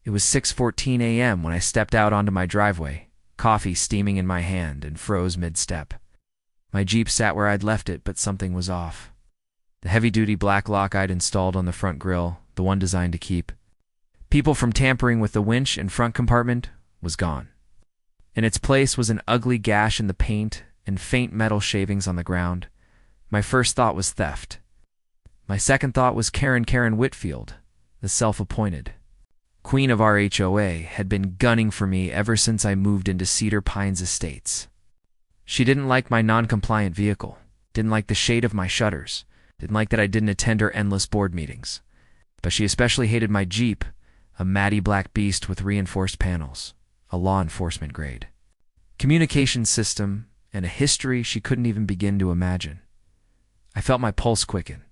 It was 6:14 a.m. when I stepped out onto my driveway, coffee steaming in my hand, and froze mid-step. My Jeep sat where I'd left it, but something was off. The heavy-duty black lock I'd installed on the front grille, the one designed to keep people from tampering with the winch and front compartment, was gone. In its place was an ugly gash in the paint and faint metal shavings on the ground. My first thought was theft. My second thought was Karen Whitfield, the self-appointed queen of our HOA, had been gunning for me ever since I moved into Cedar Pines Estates. She didn't like my non-compliant vehicle, didn't like the shade of my shutters, didn't like that I didn't attend her endless board meetings. But she especially hated my Jeep, a matty black beast with reinforced panels, a law enforcement grade communication system, and a history she couldn't even begin to imagine. I felt my pulse quicken.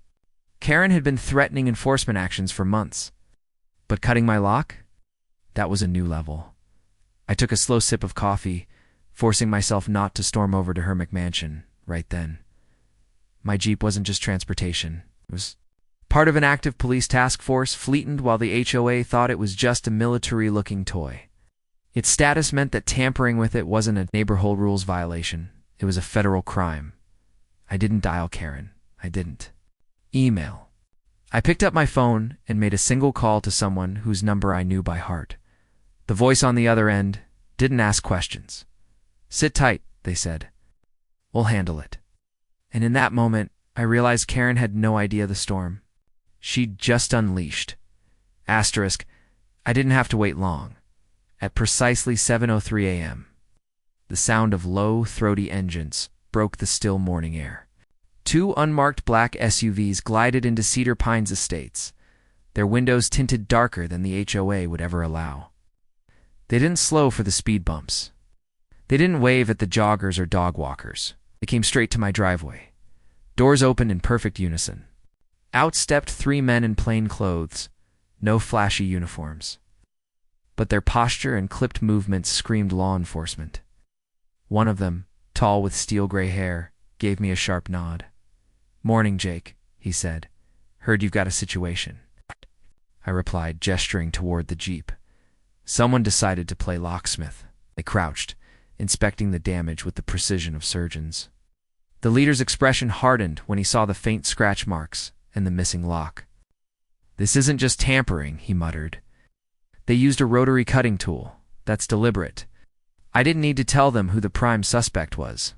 Karen had been threatening enforcement actions for months. But cutting my lock? That was a new level. I took a slow sip of coffee, forcing myself not to storm over to her McMansion right then. My Jeep wasn't just transportation. It was part of an active police task force, fleetened while the HOA thought it was just a military-looking toy. Its status meant that tampering with it wasn't a neighborhood rules violation. It was a federal crime. I didn't dial Karen. I didn't email. I picked up my phone and made a single call to someone whose number I knew by heart. The voice on the other end didn't ask questions. "Sit tight," they said. "We'll handle it." And in that moment, I realized Karen had no idea the storm she'd just unleashed. Asterisk, I didn't have to wait long. At precisely 7:03 a.m., the sound of low, throaty engines broke the still morning air. Two unmarked black SUVs glided into Cedar Pines Estates, their windows tinted darker than the HOA would ever allow. They didn't slow for the speed bumps. They didn't wave at the joggers or dog walkers. They came straight to my driveway. Doors opened in perfect unison. Out stepped three men in plain clothes, no flashy uniforms. But their posture and clipped movements screamed law enforcement. One of them, tall with steel-gray hair, gave me a sharp nod. "Morning, Jake," he said. "Heard you've got a situation." I replied, gesturing toward the Jeep. Someone decided to play locksmith. They crouched, inspecting the damage with the precision of surgeons. The leader's expression hardened when he saw the faint scratch marks and the missing lock. "This isn't just tampering," he muttered. "They used a rotary cutting tool. That's deliberate." I didn't need to tell them who the prime suspect was.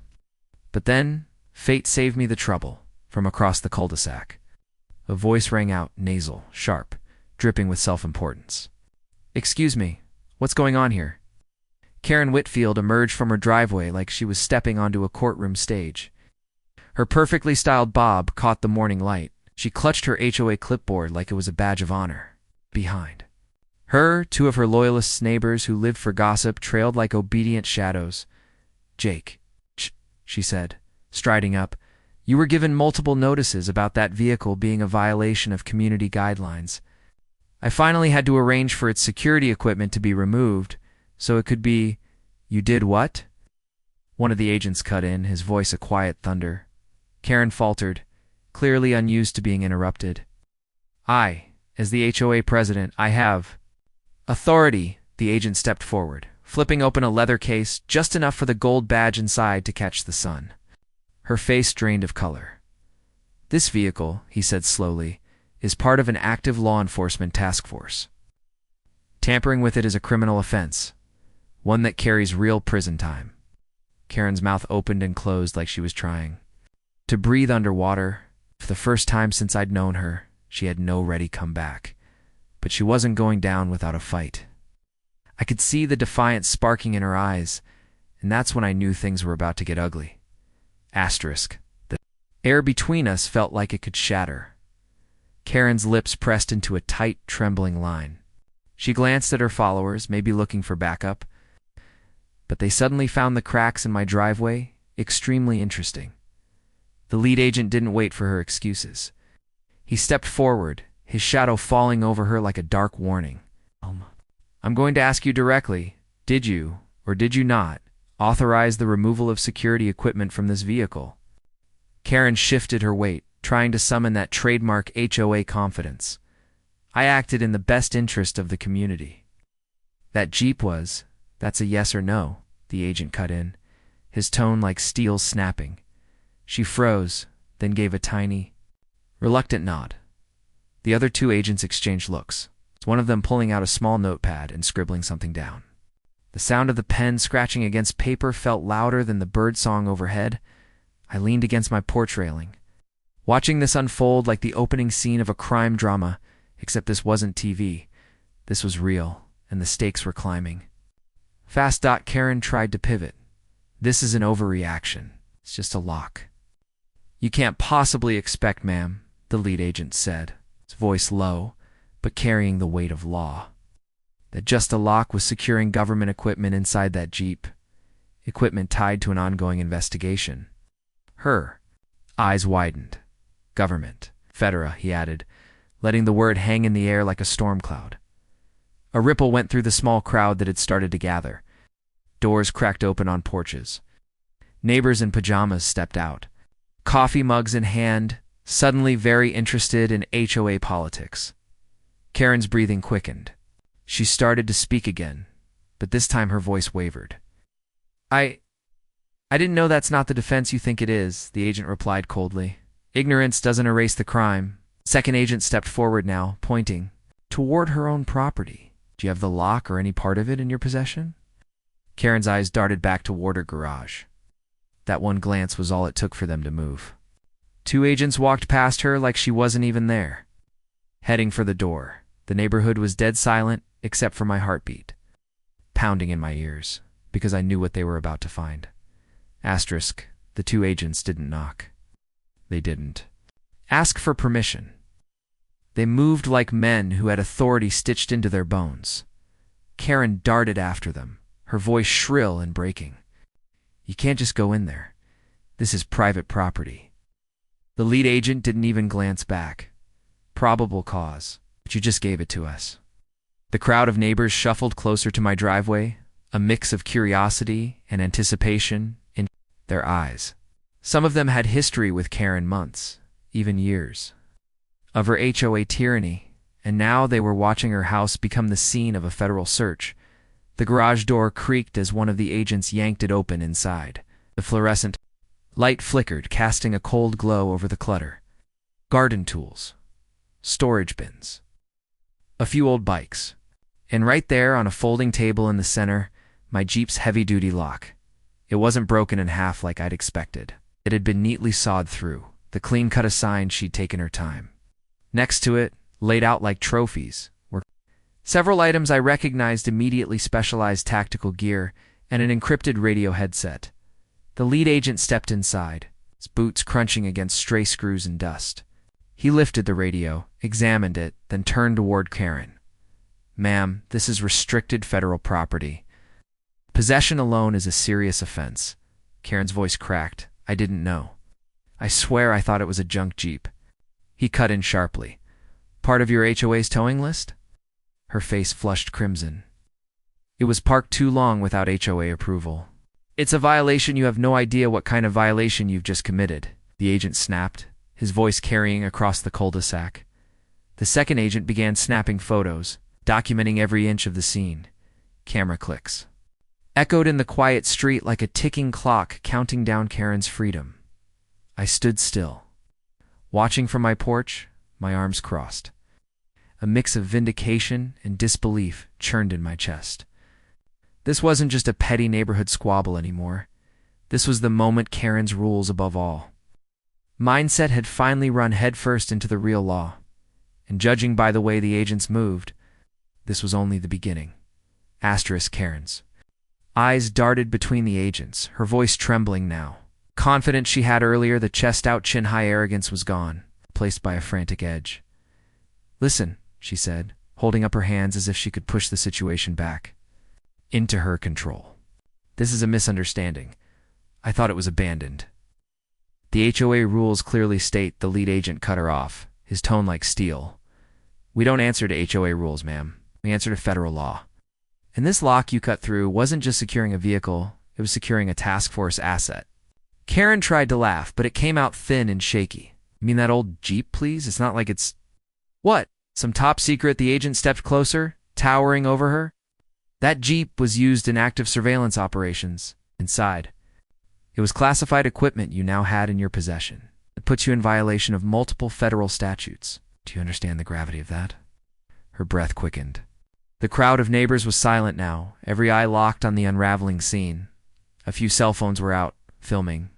But then, fate saved me the trouble. From across the cul-de-sac, a voice rang out, nasal, sharp, dripping with self-importance. "Excuse me, what's going on here?" Karen Whitfield emerged from her driveway like she was stepping onto a courtroom stage. Her perfectly styled bob caught the morning light. She clutched her HOA clipboard like it was a badge of honor. Behind her, two of her loyalist neighbors who lived for gossip trailed like obedient shadows. "Jake," she said, striding up, "you were given multiple notices about that vehicle being a violation of community guidelines. I finally had to arrange for its security equipment to be removed, so it could be—" "You did what?" One of the agents cut in, his voice a quiet thunder. Karen faltered, clearly unused to being interrupted. "I, as the HOA president, I have authority." The agent stepped forward, flipping open a leather case just enough for the gold badge inside to catch the sun. Her face drained of color. "This vehicle," he said slowly, "is part of an active law enforcement task force. Tampering with it is a criminal offense, one that carries real prison time." Karen's mouth opened and closed like she was trying to breathe underwater. For the first time since I'd known her, she had no ready comeback. But she wasn't going down without a fight. I could see the defiance sparking in her eyes, and that's when I knew things were about to get ugly. Asterisk. The air between us felt like it could shatter. Karen's lips pressed into a tight, trembling line. She glanced at her followers, maybe looking for backup, but they suddenly found the cracks in my driveway extremely interesting. The lead agent didn't wait for her excuses. He stepped forward, his shadow falling over her like a dark warning. "I'm going to ask you directly, did you, or did you not, authorize the removal of security equipment from this vehicle?" Karen shifted her weight, trying to summon that trademark HOA confidence. "I acted in the best interest of the community." That Jeep was. That's a yes or no, the agent cut in, his tone like steel snapping. She froze, then gave a tiny, reluctant nod. The other two agents exchanged looks, one of them pulling out a small notepad and scribbling something down. The sound of the pen scratching against paper felt louder than the bird song overhead. I leaned against my porch railing, watching this unfold like the opening scene of a crime drama, except this wasn't TV. This was real, and the stakes were climbing. Fast. Karen tried to pivot. This is an overreaction. It's just a lock. You can't possibly expect, ma'am, the lead agent said, his voice low, but carrying the weight of law, that just a lock was securing government equipment inside that Jeep, equipment tied to an ongoing investigation. Her eyes widened. Government. Federa, he added, letting the word hang in the air like a storm cloud. A ripple went through the small crowd that had started to gather. Doors cracked open on porches. Neighbors in pajamas stepped out, coffee mugs in hand, suddenly very interested in HOA politics. Karen's breathing quickened. She started to speak again, but this time her voice wavered. I didn't know that's not the defense you think it is, the agent replied coldly. Ignorance doesn't erase the crime. Second agent stepped forward now, pointing toward her own property. Do you have the lock or any part of it in your possession? Karen's eyes darted back toward her garage. That one glance was all it took for them to move. Two agents walked past her like she wasn't even there, heading for the door. The neighborhood was dead silent, except for my heartbeat, pounding in my ears, because I knew what they were about to find. Asterisk, the two agents didn't knock. They didn't ask for permission. They moved like men who had authority stitched into their bones. Karen darted after them, her voice shrill and breaking. You can't just go in there. This is private property. The lead agent didn't even glance back. Probable cause, but you just gave it to us. The crowd of neighbors shuffled closer to my driveway, a mix of curiosity and anticipation in their eyes. Some of them had history with Karen, months, even years, of her HOA tyranny, and now they were watching her house become the scene of a federal search. The garage door creaked as one of the agents yanked it open inside. The fluorescent light flickered, casting a cold glow over the clutter. Garden tools, storage bins, a few old bikes, and right there on a folding table in the center, my Jeep's heavy-duty lock. It wasn't broken in half like I'd expected. It had been neatly sawed through, the clean-cut a sign she'd taken her time. Next to it, laid out like trophies, were several items I recognized immediately: specialized tactical gear and an encrypted radio headset. The lead agent stepped inside, his boots crunching against stray screws and dust. He lifted the radio, examined it, then turned toward Karen. Ma'am, this is restricted federal property. Possession alone is a serious offense. Karen's voice cracked. I didn't know. I swear I thought it was a junk Jeep. He cut in sharply. Part of your HOA's towing list? Her face flushed crimson. It was parked too long without HOA approval. It's a violation. You have no idea what kind of violation you've just committed, the agent snapped, his voice carrying across the cul-de-sac. The second agent began snapping photos, documenting every inch of the scene. Camera clicks echoed in the quiet street like a ticking clock counting down Karen's freedom. I stood still, watching from my porch, my arms crossed. A mix of vindication and disbelief churned in my chest. This wasn't just a petty neighborhood squabble anymore. This was the moment Karen's rules above all mindset had finally run headfirst into the real law. And judging by the way the agents moved, this was only the beginning. Asterisk. Karen's eyes darted between the agents, her voice trembling now. Confident she had earlier, the chest-out, chin-high arrogance was gone, replaced by a frantic edge. Listen, she said, holding up her hands as if she could push the situation back into her control. This is a misunderstanding. I thought it was abandoned. The HOA rules clearly state, the lead agent cut her off, his tone like steel. We don't answer to HOA rules, ma'am. We answer to federal law. And this lock you cut through wasn't just securing a vehicle, it was securing a task force asset. Karen tried to laugh, but it came out thin and shaky. You mean that old Jeep, please? It's not like it's... What? Some top secret? The agent stepped closer, towering over her. That Jeep was used in active surveillance operations. Inside, it was classified equipment you now had in your possession. It puts you in violation of multiple federal statutes. Do you understand the gravity of that? Her breath quickened. The crowd of neighbors was silent now, every eye locked on the unraveling scene. A few cell phones were out, filming.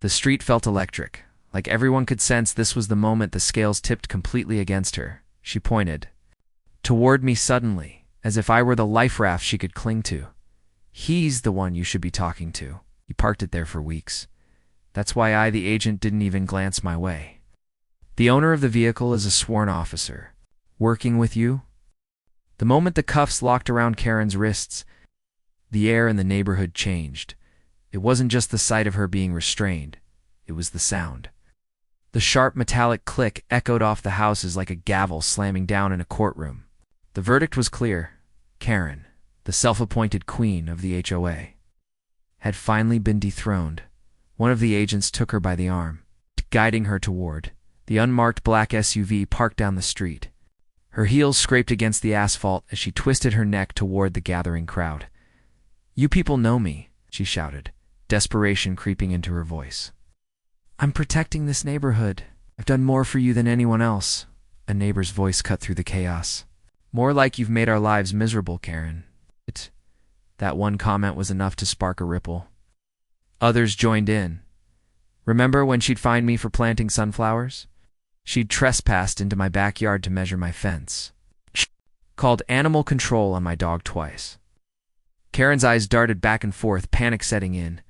The street felt electric, like everyone could sense this was the moment the scales tipped completely against her. She pointed toward me suddenly, as if I were the life raft she could cling to. He's the one you should be talking to. You parked it there for weeks. That's why I, the agent, didn't even glance my way. The owner of the vehicle is a sworn officer. Working with you? The moment the cuffs locked around Karen's wrists, the air in the neighborhood changed. It wasn't just the sight of her being restrained. It was the sound. The sharp metallic click echoed off the houses like a gavel slamming down in a courtroom. The verdict was clear. Karen, the self-appointed queen of the HOA, had finally been dethroned. One of the agents took her by the arm, guiding her toward the unmarked black SUV parked down the street. Her heels scraped against the asphalt as she twisted her neck toward the gathering crowd. "You people know me," she shouted, desperation creeping into her voice. "I'm protecting this neighborhood. I've done more for you than anyone else." A neighbor's voice cut through the chaos. "More like you've made our lives miserable, Karen." That one comment was enough to spark a ripple. Others joined in. "Remember when she'd find me for planting sunflowers? She'd trespassed into my backyard to measure my fence. Called animal control on my dog twice." Karen's eyes darted back and forth, panic setting in.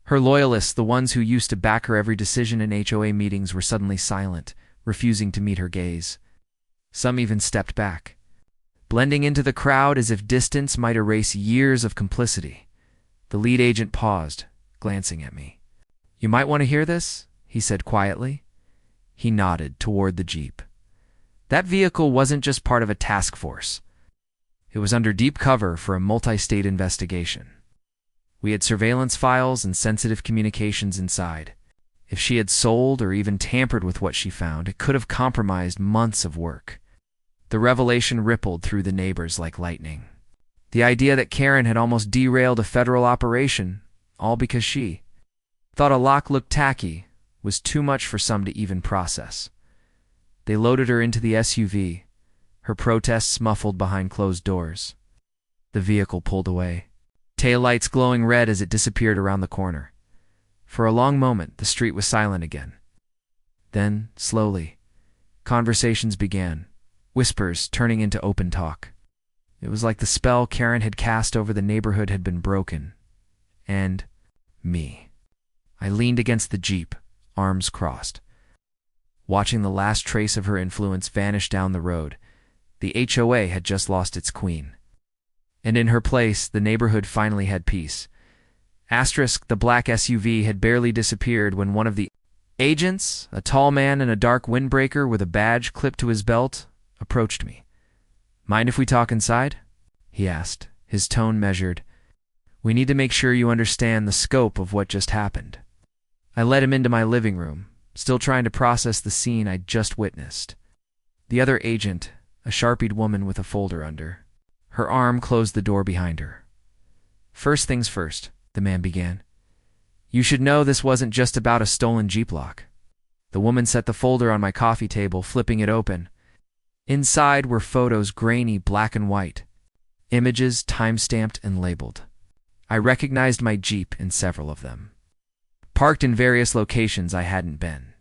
Her loyalists, the ones who used to back her every decision in HOA meetings, were suddenly silent, refusing to meet her gaze. Some even stepped back, blending into the crowd as if distance might erase years of complicity. The lead agent paused, glancing at me. "You might want to hear this," he said quietly. He nodded toward the Jeep. That vehicle wasn't just part of a task force. It was under deep cover for a multi-state investigation. We had surveillance files and sensitive communications inside. If she had sold or even tampered with what she found, it could have compromised months of work. The revelation rippled through the neighbors like lightning. The idea that Karen had almost derailed a federal operation, all because she thought a lock looked tacky, was too much for some to even process. They loaded her into the SUV, her protests muffled behind closed doors. The vehicle pulled away, taillights glowing red as it disappeared around the corner. For a long moment, the street was silent again. Then, slowly, conversations began, whispers turning into open talk. It was like the spell Karen had cast over the neighborhood had been broken. And me. I leaned against the Jeep, arms crossed, watching the last trace of her influence vanish down the road. The HOA had just lost its queen. And in her place, the neighborhood finally had peace. The black SUV had barely disappeared when one of the agents, a tall man in a dark windbreaker with a badge clipped to his belt, approached me. "Mind if we talk inside?" he asked, his tone measured. "We need to make sure you understand the scope of what just happened." I led him into my living room, still trying to process the scene I'd just witnessed. The other agent, a sharpied woman with a folder under her arm, closed the door behind her. "First things first," the man began. "You should know this wasn't just about a stolen Jeep lock." The woman set the folder on my coffee table, flipping it open. Inside were photos, grainy black and white, images time-stamped and labeled. I recognized my Jeep in several of them, parked in various locations I hadn't been.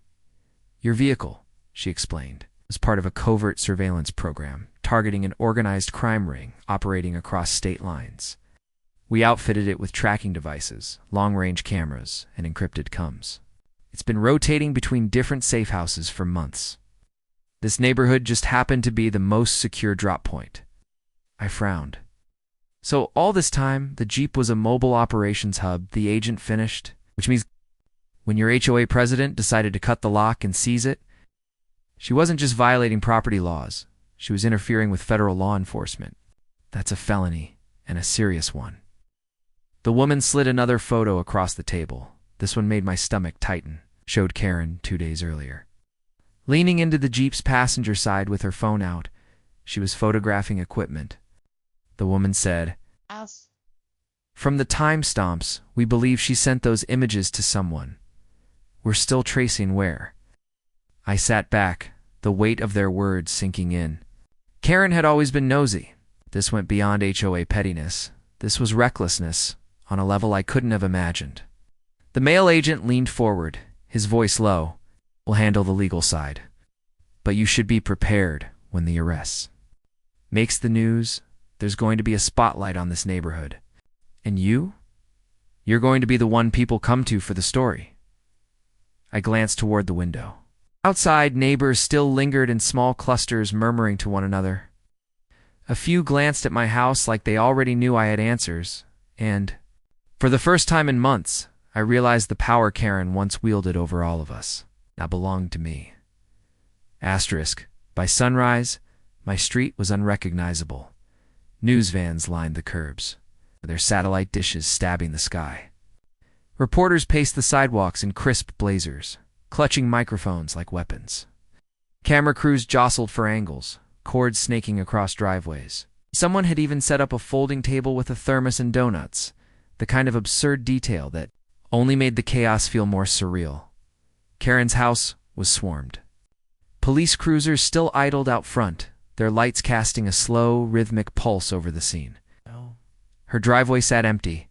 "Your vehicle," she explained, was part of a covert surveillance program targeting an organized crime ring operating across state lines. We outfitted it with tracking devices, long-range cameras, and encrypted comms. It's been rotating between different safe houses for months. This neighborhood just happened to be the most secure drop point. I frowned. "So all this time, the Jeep was a mobile operations hub," the agent finished, "which means when your HOA president decided to cut the lock and seize it, she wasn't just violating property laws, she was interfering with federal law enforcement. That's a felony, and a serious one." The woman slid another photo across the table. This one made my stomach tighten, showed Karen 2 days earlier. Leaning into the Jeep's passenger side with her phone out, she was photographing equipment. the woman said. As From the timestamps, we believe she sent those images to someone. We're still tracing where. I sat back, the weight of their words sinking in. Karen had always been nosy. This went beyond HOA pettiness. This was recklessness, on a level I couldn't have imagined. The male agent leaned forward, his voice low. We'll handle the legal side. But you should be prepared when the arrests makes the news. There's going to be a spotlight on this neighborhood. And you're going to be the one people come to for the story. I glanced toward the window. Outside, neighbors still lingered in small clusters, murmuring to one another. A few glanced at my house like they already knew I had answers, and, for the first time in months, I realized the power Karen once wielded over all of us now belonged to me. Asterisk. By sunrise, my street was unrecognizable. News vans lined the curbs, their satellite dishes stabbing the sky. Reporters paced the sidewalks in crisp blazers, clutching microphones like weapons. Camera crews jostled for angles, cords snaking across driveways. Someone had even set up a folding table with a thermos and donuts, the kind of absurd detail that only made the chaos feel more surreal. Karen's house was swarmed. Police cruisers still idled out front, their lights casting a slow, rhythmic pulse over the scene. Her driveway sat empty,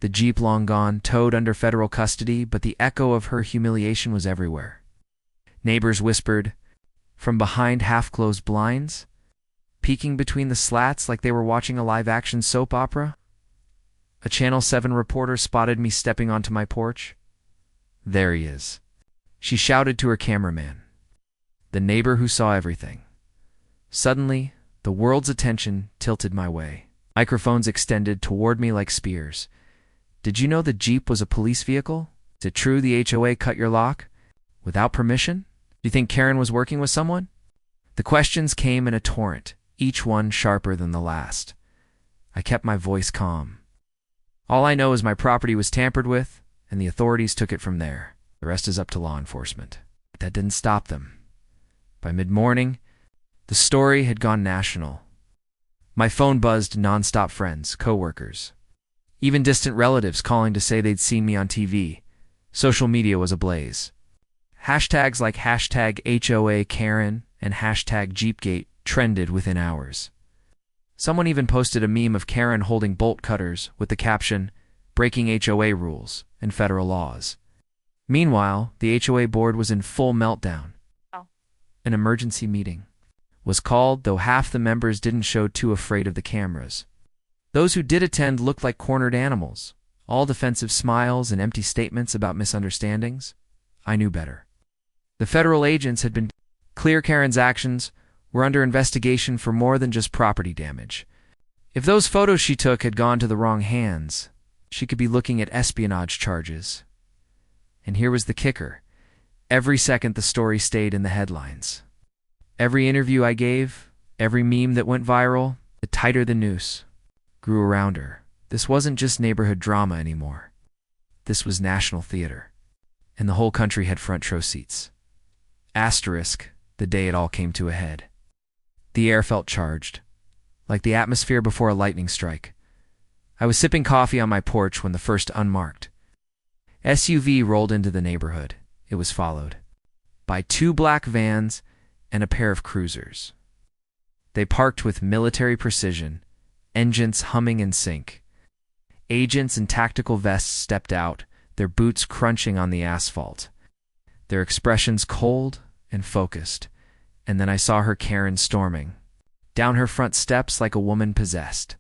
the Jeep long gone, towed under federal custody, but the echo of her humiliation was everywhere. Neighbors whispered, from behind half-closed blinds, peeking between the slats like they were watching a live-action soap opera. A Channel 7 reporter spotted me stepping onto my porch. There he is. She shouted to her cameraman, the neighbor who saw everything. Suddenly, the world's attention tilted my way. Microphones extended toward me like spears. Did you know the Jeep was a police vehicle? Is it true the HOA cut your lock? Without permission? Do you think Karen was working with someone? The questions came in a torrent, each one sharper than the last. I kept my voice calm. All I know is my property was tampered with, and the authorities took it from there. The rest is up to law enforcement. But that didn't stop them. By mid-morning, the story had gone national. My phone buzzed nonstop, friends, coworkers, even distant relatives calling to say they'd seen me on TV. Social media was ablaze. Hashtags like hashtag HOA Karen and hashtag Jeepgate trended within hours. Someone even posted a meme of Karen holding bolt cutters with the caption, "Breaking HOA rules and federal laws." Meanwhile, the HOA board was in full meltdown. An emergency meeting was called, though half the members didn't show, too afraid of the cameras. Those who did attend looked like cornered animals, all defensive smiles and empty statements about misunderstandings. I knew better. The federal agents had been clear. Karen's actions were under investigation for more than just property damage. If those photos she took had gone to the wrong hands, she could be looking at espionage charges. And here was the kicker. Every second the story stayed in the headlines. Every interview I gave, every meme that went viral, the tighter the noose grew around her. This wasn't just neighborhood drama anymore. This was national theater. And the whole country had front row seats. Asterisk, the day it all came to a head. The air felt charged, like the atmosphere before a lightning strike. I was sipping coffee on my porch when the first unmarked SUV rolled into the neighborhood. It was followed by 2 black vans and a pair of cruisers. They parked with military precision, engines humming in sync. Agents in tactical vests stepped out, their boots crunching on the asphalt, their expressions cold and focused. And then I saw her Karen storming down her front steps like a woman possessed.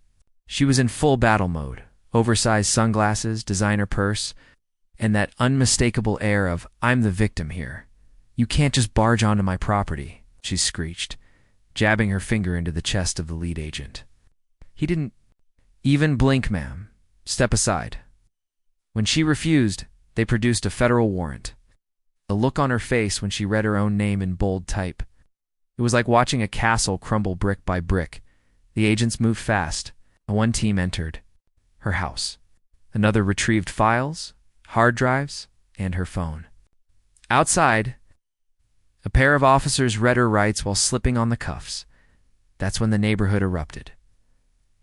She was in full battle mode, oversized sunglasses, designer purse, and that unmistakable air of, "I'm the victim here. You can't just barge onto my property," she screeched, jabbing her finger into the chest of the lead agent. He didn't even blink. "Ma'am, step aside." When she refused, they produced a federal warrant. The look on her face when she read her own name in bold type. It was like watching a castle crumble brick by brick. The agents moved fast. One team entered her house. Another retrieved files, hard drives, and her phone. Outside, a pair of officers read her rights while slipping on the cuffs. That's when the neighborhood erupted.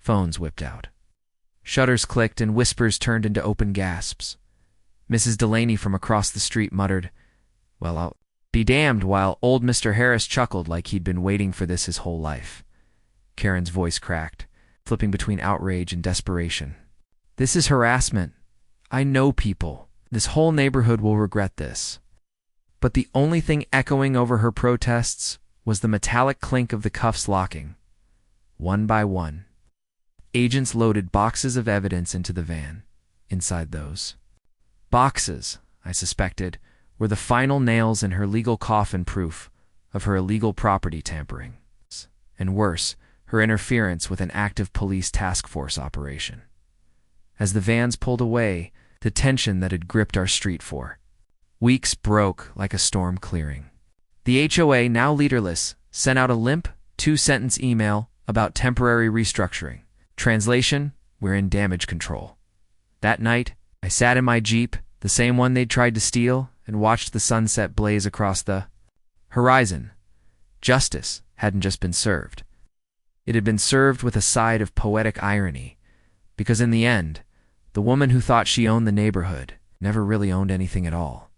Phones whipped out. Shutters clicked and whispers turned into open gasps. Mrs. Delaney from across the street muttered, "Well, I'll be damned," while old Mr. Harris chuckled like he'd been waiting for this his whole life. Karen's voice cracked, flipping between outrage and desperation. "This is harassment. I know people. This whole neighborhood will regret this." But the only thing echoing over her protests was the metallic clink of the cuffs locking. One by one, agents loaded boxes of evidence into the van. Inside those boxes, I suspected, were the final nails in her legal coffin proof of her illegal property tampering. And worse, her interference with an active police task force operation. As the vans pulled away, the tension that had gripped our street for weeks broke like a storm clearing. The HOA, now leaderless, sent out a limp, 2-sentence email about temporary restructuring. Translation: we're in damage control. That night, I sat in my Jeep, the same one they'd tried to steal, and watched the sunset blaze across the horizon. Justice hadn't just been served. It had been served with a side of poetic irony, because in the end, the woman who thought she owned the neighborhood never really owned anything at all.